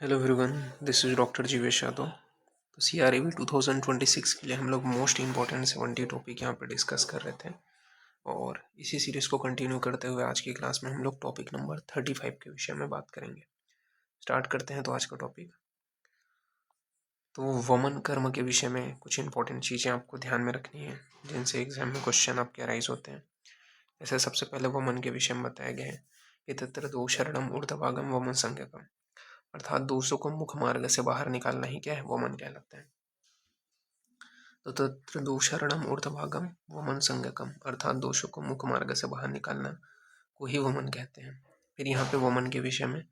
Hello everyone, this is doctor Jeevesh Yadav. तो CRAV 2026 के लिए हम लोग मोस्ट इम्पॉर्टेंट 70 टॉपिक यहाँ पे डिस्कस कर रहे थे और इसी सीरीज़ को कंटिन्यू करते हुए आज की क्लास में हम लोग टॉपिक नंबर 35 के विषय में बात करेंगे। स्टार्ट करते हैं तो आज का टॉपिक। तो वमन कर्म के विषय में कुछ इंपॉर्टेंट चीज़ें आपको ध्यान में रखनी है जिनसे एग्जाम में क्वेश्चन आपके अराइज होते हैं। जैसे सबसे पहले वमन के विषय में बताया गया है कि तत्र दो शरणम ऊर्ध्वभागम वमन संज्ञकम, अर्थात दोषों को मुख मार्ग से बाहर निकालना ही क्या है, वमन कहलाता है। तो तत्र दोषारणम ऊर्ध्वभागम वमन संज्ञकम, अर्थात दोषों को मुख मार्ग से बाहर निकालना को ही वमन कहते हैं। फिर यहाँ पे वमन के विषय में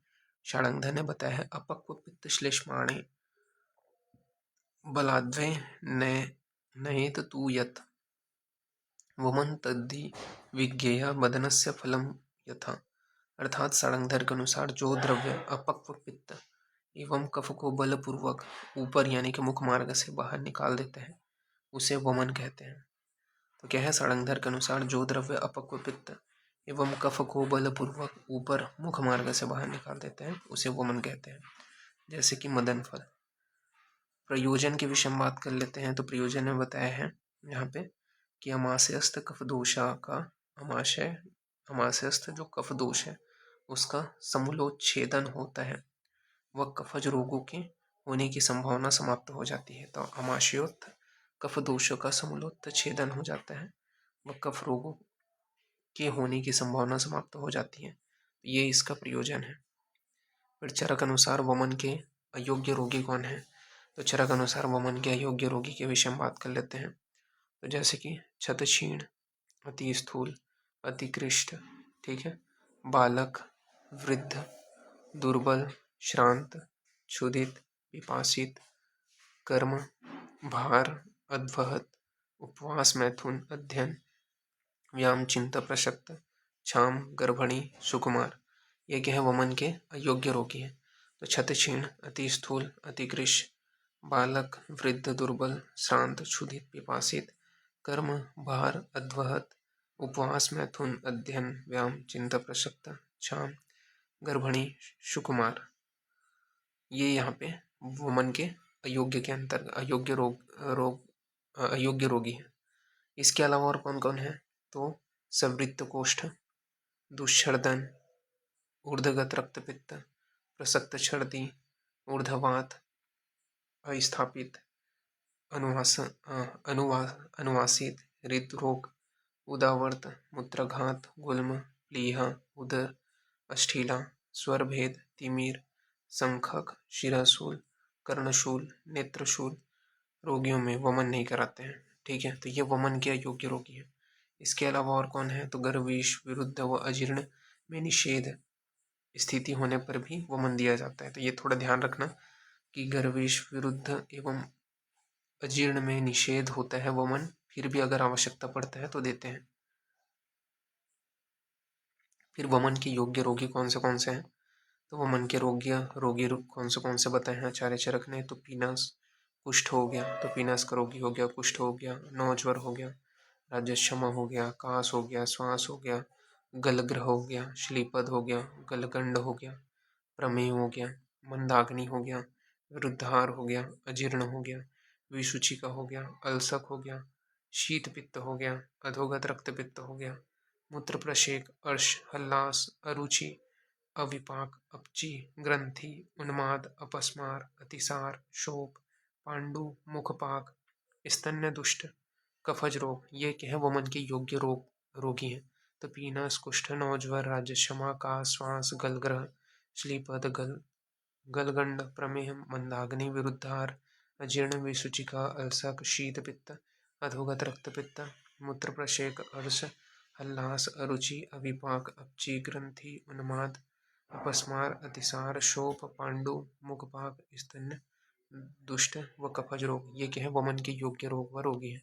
षडंग ने बताया है अपक्व पित्त श्लेष्माणे बलाद्वे नयेत तू यत् वमन तद्धि विज्ञेय बदनस्य फलम यथा, अर्थात षडंगधर के अनुसार जो द्रव्य अपक्व पित्त एवं कफ को बलपूर्वक ऊपर यानी कि मुख मार्ग से बाहर निकाल देते हैं उसे वमन कहते हैं। तो क्या है, षडंगधर के अनुसार जो द्रव्य अपक्व पित्त एवं कफ को बलपूर्वक ऊपर मुख मार्ग से बाहर निकाल देते हैं उसे वमन कहते हैं। जैसे कि मदन फल। प्रयोजन के विषय में बात कर लेते हैं। तो प्रयोजन में बताया है यहाँ पे कि अमाशयस्थ कफ दोषा का अमाशयस्थ जो कफ दोष है उसका समूलोच्छेदन होता है, वह कफज रोगों के होने की संभावना समाप्त हो जाती है। तो अमाशयोक्त कफ दोषों का समूलोच्छेदन हो जाता है, वह कफ रोगों के होने की संभावना समाप्त हो जाती है। ये इसका प्रयोजन है। फिर चरक अनुसार वमन के अयोग्य रोगी कौन है। तो चरक अनुसार वमन के अयोग्य रोगी के विषय में बात कर लेते हैं। तो जैसे कि क्षतक्षीण, अति स्थूल, अति कृष्ट, ठीक है, बालक, वृद्ध, दुर्बल, श्रांत, क्षुधित, पिपासित, कर्म, भार, अध्वहत, उपवास, मैथुन, अध्ययन, व्याम, चिंता, प्रशक्त, क्षाम, गर्भणी, सुकुमार, ये क्या है, वमन के अयोग्य रोगी हैं। तो क्षतक्षीण, अति स्थूल, अति कृश, बालक, वृद्ध, दुर्बल, श्रांत, क्षुधित, पिपासित, कर्म, भार, अध्वहत, उपवास, मैथुन, अध्ययन, व्याम, चिंता, प्रशक्त, क्षाम, गर्भणी, सुकुमार, ये यहाँ पे वमन के अयोग्य के अंतर्गत अयोग्य रोगी है। इसके अलावा और कौन कौन है। तो सवृत्त कोष्ठ, दुष्छर्दन, ऊर्ध्वगत रक्तपित्त, प्रसक्त छर्दी, ऊर्ध्ववात, अस्थापित, अनुवासित, हृदरोग, उदावर्त, मूत्रघात, गुल्म, प्लीहा, उदर, अष्ठीला, स्वरभेद, तिमिर, संखक, शिराशूल, कर्णशूल, नेत्रशूल रोगियों में वमन नहीं कराते हैं। ठीक है, तो ये वमन के अयोग्य रोगी है। इसके अलावा और कौन है। तो गर्विष, विरुद्ध व अजीर्ण में निषेध स्थिति होने पर भी वमन दिया जाता है। तो ये थोड़ा ध्यान रखना कि गर्विष, विरुद्ध एवं अजीर्ण में निषेध होता है वमन, फिर भी अगर आवश्यकता पड़ता है तो देते हैं। फिर वमन के योग्य रोगी कौन से हैं। तो वमन के रोगी कौन से बताए हैं आचार्य चरक ने। तो पीनस, कुष्ठ हो गया, तो पीनस का रोगी हो गया, कुष्ठ हो गया, नौज्वर हो गया, राजश्रम हो गया, कास हो गया, श्वास हो गया, गलग्रह हो गया, श्लीपद हो गया, गलगंड हो गया, प्रमेय हो गया, मंदाग्नि हो गया, विरुद्धार हो गया, अजीर्ण हो गया, विसूचिका हो गया, अल्सक हो गया, शीत पित्त हो गया, अधोगत रक्त पित्त हो गया, मूत्र प्रशेक, अर्श, हल्लास, अरुचि, अविपाक, अपची, ग्रंथि, उन्माद, अपस्मार, अतिसार, शोक, पांडु, मुखपाक, स्तन्य दुष्ट, कफज रोग, ये क्या है, वमन के योग्य रोगी हैं। तो पीनस, कुष्ठ, नौज्वर, राजश्रमा, का, श्वास, गलग्रह, श्लीपद, गलगंड, प्रमेह, मंदाग्नि, विरुद्धार, अजीर्ण, विसूचिका, अल्सक, शीत पित्त, अधोगत रक्तपित्त, मूत्र प्रशेक, अर्श, हल्लास, अरुचि, अविपाक, अपची, ग्रंथि, उन्माद, अपस्मार, अतिसार, शोप, पांडु, मुखपाक, स्तन्य दुष्ट व कफज रोग, ये क्या है, वमन के योग्य रोग व रोगी है।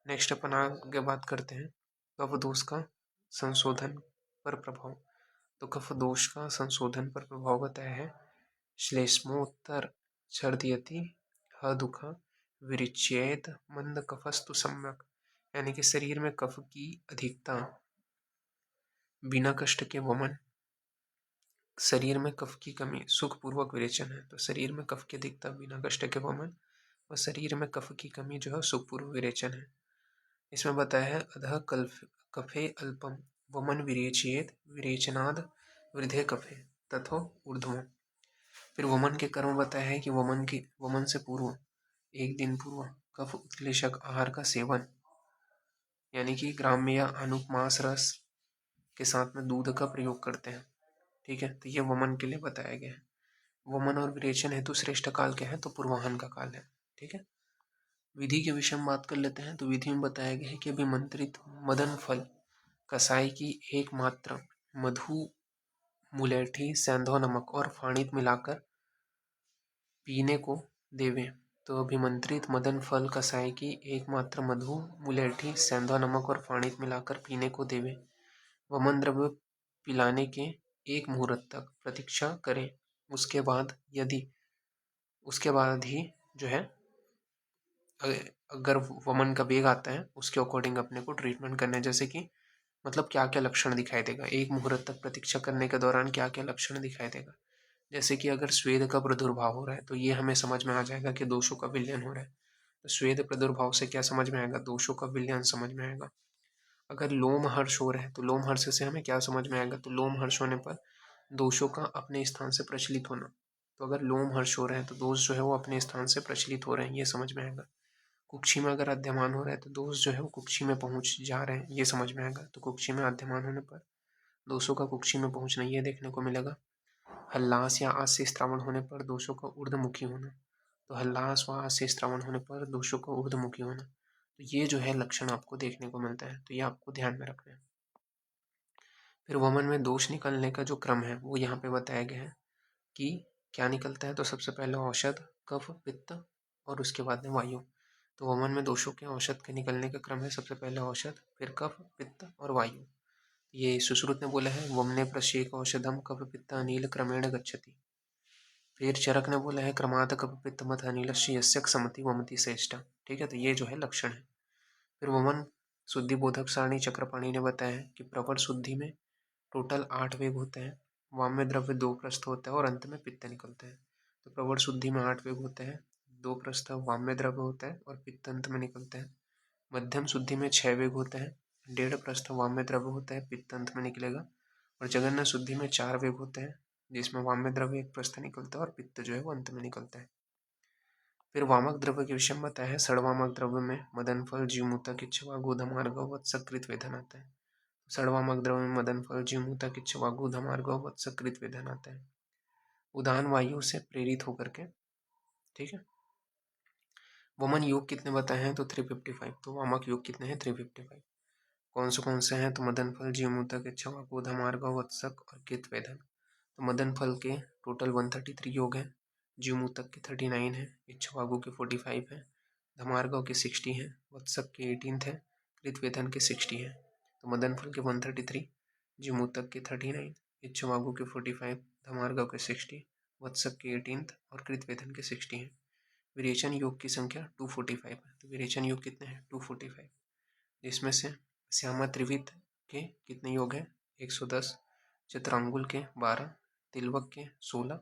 नेक्स्ट अपन आगे बात करते हैं कफ दोष का संशोधन पर प्रभाव। तो कफ दोष का संशोधन पर प्रभाव बताया है। श्लेष्मोत्तर छर्दयति ह दुख विरिच्येत मंद कफस्तु सम्यक, यानी कि शरीर में कफ की अधिकता बिना कष्ट के वमन शरीर में कफ की कमी सुखपूर्वक विरेचन है, तो शरीर में कफ की अधिकता बिना कष्ट के वमन, और शरीर में कफ की कमी जो है सुखपूर्वक विरेचन है। इसमें बताया है अधः कफे अल्पम वमन विरेचयेत विरेचनाद वृद्धे कफे तथो ऊर्ध्वम। फिर वमन के कर्म बताया है कि वमन से पूर्व एक दिन पूर्व कफ उत्क्लेशक आहार का सेवन, यानी कि ग्राम्य या अनुपमास रस के साथ में दूध का प्रयोग करते हैं। ठीक है, तो ये वमन के लिए बताया गया है। वमन और विरेचन हेतु श्रेष्ठ काल क्या है, तो पूर्वाहन का काल है। ठीक है, विधि के विषय में बात कर लेते हैं। तो विधि में बताया गया है कि अभिमंत्रित मदन फल कसाई की एक मात्रा मधु, मुलेठी, सेंधव नमक और फाणित मिलाकर पीने को देवे। तो अभिमंत्रित मदन फल कसाई की एक मात्रा मधु, मुलेठी, सेंधव नमक और फाणित मिलाकर पीने को देवे। वमन द्रव्य पिलाने के एक मुहूर्त तक प्रतीक्षा करें। उसके बाद ही जो है अगर वमन का वेग आता है उसके अकॉर्डिंग अपने को ट्रीटमेंट करना है। जैसे कि मतलब क्या क्या लक्षण दिखाई देगा, एक मुहूर्त तक प्रतीक्षा करने के दौरान क्या क्या लक्षण दिखाई देगा। जैसे कि अगर स्वेद का प्रादुर्भाव हो रहा है तो ये हमें समझ में आ जाएगा कि दोषों का विलयन हो रहा है। तो स्वेद प्रादुर्भाव से क्या समझ में आएगा, दोषों का विलयन समझ में आएगा। अगर लोम हर्ष हो रहा है तो लोम हर्ष से हमें क्या समझ में आएगा, तो लोम हर्ष होने पर दोषों का अपने स्थान से प्रचलित होना। तो अगर लोम हर्ष हो रहे हैं तो दोष जो है वो अपने स्थान से प्रचलित हो रहे हैं, ये समझ में आएगा। कुक्षी में अगर आद्यमान हो रहा है तो दोष जो है वो कुक्षी में पहुंच जा रहे हैं, ये समझ में आएगा। तो कुक्षी में आद्यमान होने पर दोषों का कुक्षी में पहुंचना ये देखने को मिलेगा। हल्लास या आस्य श्रावण होने पर दोषों का ऊर्ध्वमुखी होना। तो हल्लास व आस्य श्रावण होने पर दोषों का ऊर्ध्वमुखी होना, तो ये जो है लक्षण आपको देखने को मिलता है, तो ये आपको ध्यान में रखना है। फिर वमन में दोष निकलने का जो क्रम है वो यहाँ पे बताया गया है कि क्या निकलता है। तो सबसे पहले औषध, कफ, पित्त और उसके बाद में वायु। तो वमन में दोषों के औषध के निकलने का क्रम है, सबसे पहले औषध, फिर कफ, पित्त और वायु। ये सुश्रुत ने बोला है वमने प्रशेक औषधम कफ पित्त अनिल क्रमेण गच्छति। फिर चरक ने बोला है क्रमाद कफ पित्त मथ अनिल यस्यक समति वमति श्रेष्ठ। ठीक है, तो ये जो है लक्षण है। फिर वमन शुद्धि बोधक सारणी चक्रपाणी ने बताया है कि प्रवर शुद्धि में टोटल 8 वेग होते हैं। वाम्य द्रव्य 2 प्रस्थ होता है और अंत में पित्त निकलता है। तो प्रवर शुद्धि में 8 वेग होते हैं, 2 प्रस्थ वाम्य द्रव्य होता है और पित्त अंत में निकलता है। मध्यम शुद्धि में 6 वेग होते हैं, 1.5 प्रस्थ वाम्य द्रव्य होता है, पित्त अंत में निकलेगा। और जघन्य शुद्धि में 4 वेग होते हैं, जिसमें वाम्य द्रव्य 1 प्रस्थ निकलता है और पित्त जो है वो अंत में निकलता है। फिर वामक द्रव्य के विषय में बताया है षडवामक द्रव्य में मदन फल, जीवमूतक, इच्छा, गोधमार्ग, वत्सकृत वेदन आता है। षडवामक द्रव्य में मदन फल, जीवमूतक, इच्छा, गोधमार्ग, वत्सकृत वेदन आता है, उदान वायु से प्रेरित होकर के। ठीक है, वमन योग कितने बताए हैं, तो 355। तो वामक योग कितने हैं, 355। कौन से हैं, तो मदन फल, जीवमूतक, इच्छा, गोधमार्ग, वत्सक और कृत वेदन। तो मदन फल के टोटल 133 योग हैं, जीवमूतक के 39 है, इच्छवागु के 45 है, धमार्गव के 60 हैं, वत्सक के 18 है, कृतवेदन के 60 है। तो मदन फल के 133, जीवमूतक के 39, इच्छवागु के 45, धमार्गव के 60, वत्सक के 18 और कृतवेदन के 60 हैं। विरेचन योग की संख्या 245 है। तो विरेचन योग कितने हैं, 245, जिसमें से श्यामा त्रिविध के कितने योग हैं, 110, चित्रांगुल के 12, तिलवक के 16,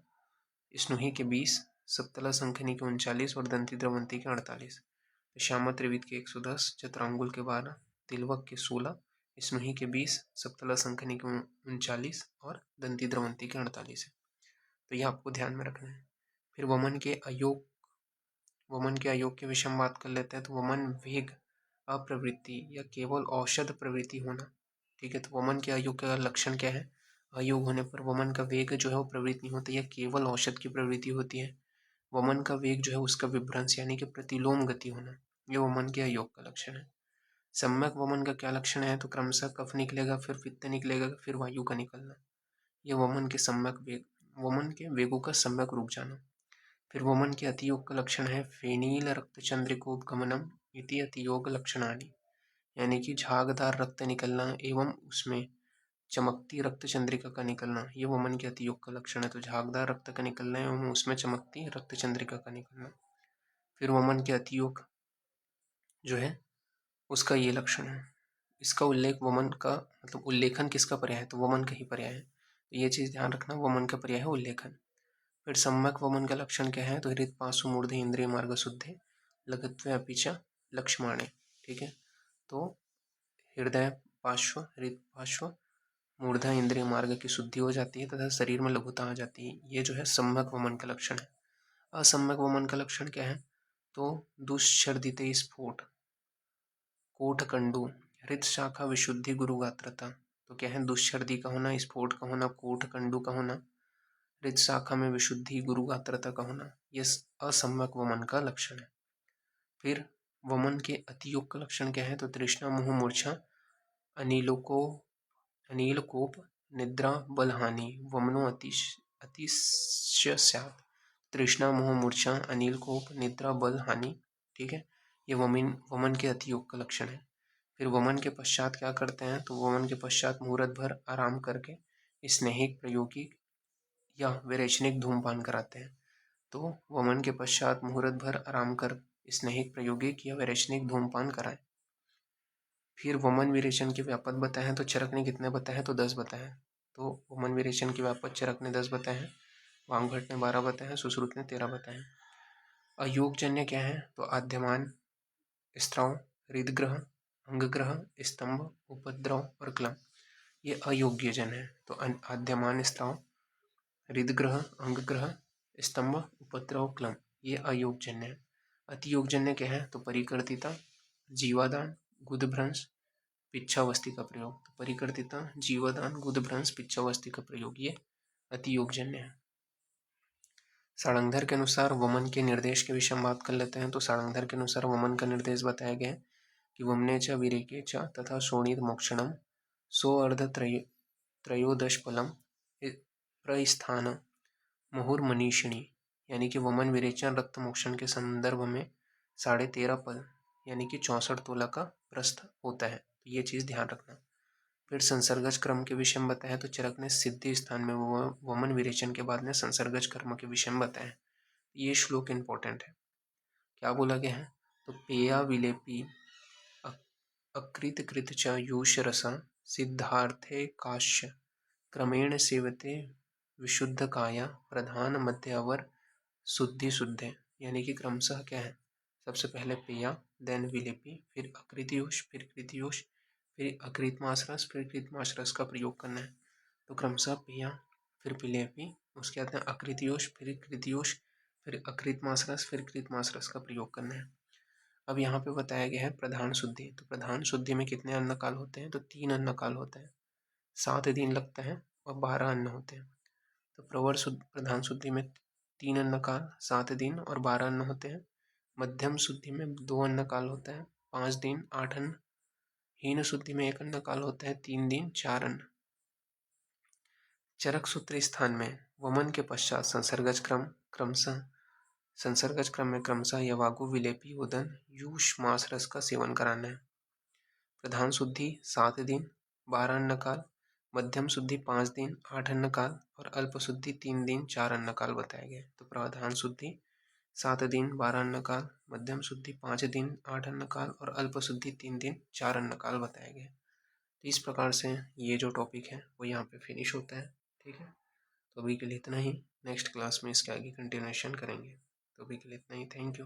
स्नुही के 20, सप्तला संखनी के 39 और दंती द्रवंती के 48। तो श्यामा त्रिविध के 110, चित्रांगुल के 12, तिलवक के 16, स्नुही के 20, सप्तला संखनी के 39 और दंती द्रवंती के 48 है। तो ये आपको ध्यान में रखना है। फिर वमन के अयोग के विषय में बात कर लेते हैं। तो वमन वेग, अप्रवृत्ति या केवल औषध प्रवृत्ति होना। ठीक है, तो वमन के अयोग का लक्षण क्या है, अयोग होने पर वमन का वेग जो है वो प्रवृत्ति नहीं होता, यह केवल औषध की प्रवृत्ति होती है। वमन का वेग जो है उसका विभ्रंश यानी कि प्रतिलोम गति होना, यह वमन के अयोग का लक्षण है। सम्यक वमन का क्या लक्षण है, तो क्रमशः कफ निकलेगा, फिर पित्त निकलेगा, फिर वायु का निकलना, यह वमन के सम्यक वेग, वमन के वेगों का सम्यक रूप जाना। फिर वमन के अतियोग का लक्षण है फेनील रक्त चंद्रिकोपगमनम इति अतियोग लक्षणानि, यानी कि झागदार रक्त निकलना एवं उसमें चमकती रक्त चंद्रिका का निकलना, ये वमन के अतियोग का लक्षण है। तो झागदार रक्त का निकलना एवं उसमें चमकती रक्त चंद्रिका का निकलना। फिर वमन के अतियोग जो है उसका ये लक्षण है। इसका उल्लेख वमन का मतलब उल्लेखन किसका पर्याय है, तो वमन का ही पर्याय है। तो ये चीज़ ध्यान रखना, वमन का पर्याय है उल्लेखन। फिर सम्यक वमन का लक्षण क्या है, तो हृत पार्श्व मूर्ध इंद्रिय मार्ग शुद्धे लघुत्वे अपि च लक्ष्मणे। ठीक है, तो हृदय पार्श्व, हृत पार्श्व, मूर्धा इंद्रिय मार्ग की शुद्धि हो जाती है तथा शरीर में लघुता आ जाती है। ये जो है सम्यक वमन का लक्षण है। असम्यक वमन का लक्षण क्या है, तो दुश्छर्दिते स्फोट, कोटकंडू, हृत शाखा विशुद्धि गुरुगात्रता। तो क्या है, दुश्छर्दी का होना, स्फोट का होना, कोटकंडू का होना, हृत शाखा में विशुद्धि गुरुगात्रता का होना, ये असम्यक वमन का लक्षण है। फिर वमन के अतियोग का लक्षण क्या है, तो तृष्णा मोह मूर्छा अनिलोको अनिल कोप निद्रा बलहानि वमनो अतिशय स्यात्। तृष्णा मोह मूर्छा अनिल कोप निद्रा बल हानि। ठीक है, ये वमन के अतियोग का लक्षण है। फिर वमन के पश्चात क्या करते हैं, तो वमन के पश्चात मुहूर्त भर आराम करके स्नेहिक प्रयोगिक या विरेचनिक धूमपान कराते हैं। तो वमन के पश्चात मुहूर्त भर आराम कर स्नेहिक प्रयोगिक या विरेचनिक धूमपान कराएं। फिर वमन विरेचन के व्यापक बताए हैं, तो चरक ने कितने बताए हैं, तो 10 बताए हैं। तो वमन विरेचन के व्यापक चरक ने 10 बताए हैं, वामभट्ट ने 12 बताए हैं, सुश्रुत ने 13 बताए हैं। अयोगजन्य क्या है, तो आद्यमान, स्त्राव, हृदग्रह, अंगग्रह, स्तंभ, उपद्रव और क्लम, ये अयोग्य जन है। तो आद्यमान, स्त्राव, हृदग्रह, अंगग्रह, स्तंभ, उपद्रव, क्लम, ये अयोगजन्य है। अतियोगजन्य क्या है, तो परिकर्तिता, जीवादान, गुदभ्रंश, पिच्छावस्थी का प्रयोग। तो परिकर्तिता, जीवादान, गुदभ्रंश, पिच्छावस्थी का प्रयोग, ये अतियोगजन्य है। सारंगधर के अनुसार वमन के निर्देश के विषय में बात कर लेते हैं। तो सारंगधर के अनुसार वमन का निर्देश बताया गया है कि वमने च विरेके च तथा शोणित मोक्षणम सो अर्ध त्रयोदश फलम प्रस्थान मुहुर्मनीषिणी, यानी कि वमन विरेचन रक्त मोक्षण के संदर्भ में 13.5 पल यानी कि 64 तोला का प्रस्थ होता है। तो ये चीज़ ध्यान रखना। फिर संसर्गज क्रम के विषय में बताया, तो चरक ने सिद्धि स्थान में वमन विरेचन के बाद में संसर्गज कर्म के विषय में बताया। ये श्लोक इंपॉर्टेंट है। क्या बोला गया है, तो पेया विलेपी अकृत कृत च यूष रसा सिद्धार्थे काश्य क्रमेण सेवते विशुद्ध काया प्रधान मध्यावर शुद्धि शुद्धे, यानी कि क्रमशः क्या है, सबसे पहले पेया, देन विलेपी, फिर अकृतयोश, फिर कृतयोश, फिर अकृतमाश्रस, फिर कृतमाश्रस का प्रयोग करना है। तो क्रमशः पेया, फिर विलेपी, उसके बाद में अकृतयोश, फिर कृतयोश, फिर अकृतमाश्रस, फिर कृतमाश्रस का प्रयोग करना है। अब यहाँ पे बताया गया है प्रधान शुद्धि। तो प्रधान शुद्धि में कितने अन्न काल होते हैं, तो 3 अन्न काल होते हैं, 7 दिन लगता है और 12 अन्न होते हैं। तो प्रधान शुद्धि में 3 अन्न काल, 7 दिन और 12 अन्न होते हैं। मध्यम शुद्धि में 2 अन्न काल होता है, 5 दिन 8 अन्न। हीन शुद्धि में 1 अन्न काल होता है, 3 दिन 4 अन्न। चरक सूत्र स्थान में वमन के पश्चात संसर्गज क्रम में क्रमशः यवागु विलेपी उदन यूष मांस रस का सेवन कराना है। प्रधान शुद्धि 7 दिन 12 अन्न काल, मध्यम शुद्धि 5 दिन 8 अन्न काल और अल्प शुद्धि 3 दिन 4 अन्न काल बताए गए। तो प्रधान शुद्धि 7 दिन 12 अन्न काल, मध्यम शुद्धि 5 दिन 8 अन्न काल और अल्प शुद्धि 3 दिन 4 अन्न काल बताए गए। तो इस प्रकार से ये जो टॉपिक है वो यहाँ पे फिनिश होता है। ठीक है, तो अभी के लिए इतना ही। नेक्स्ट क्लास में इसके आगे कंटिन्यूएशन करेंगे। तो अभी के लिए इतना ही। Thank you.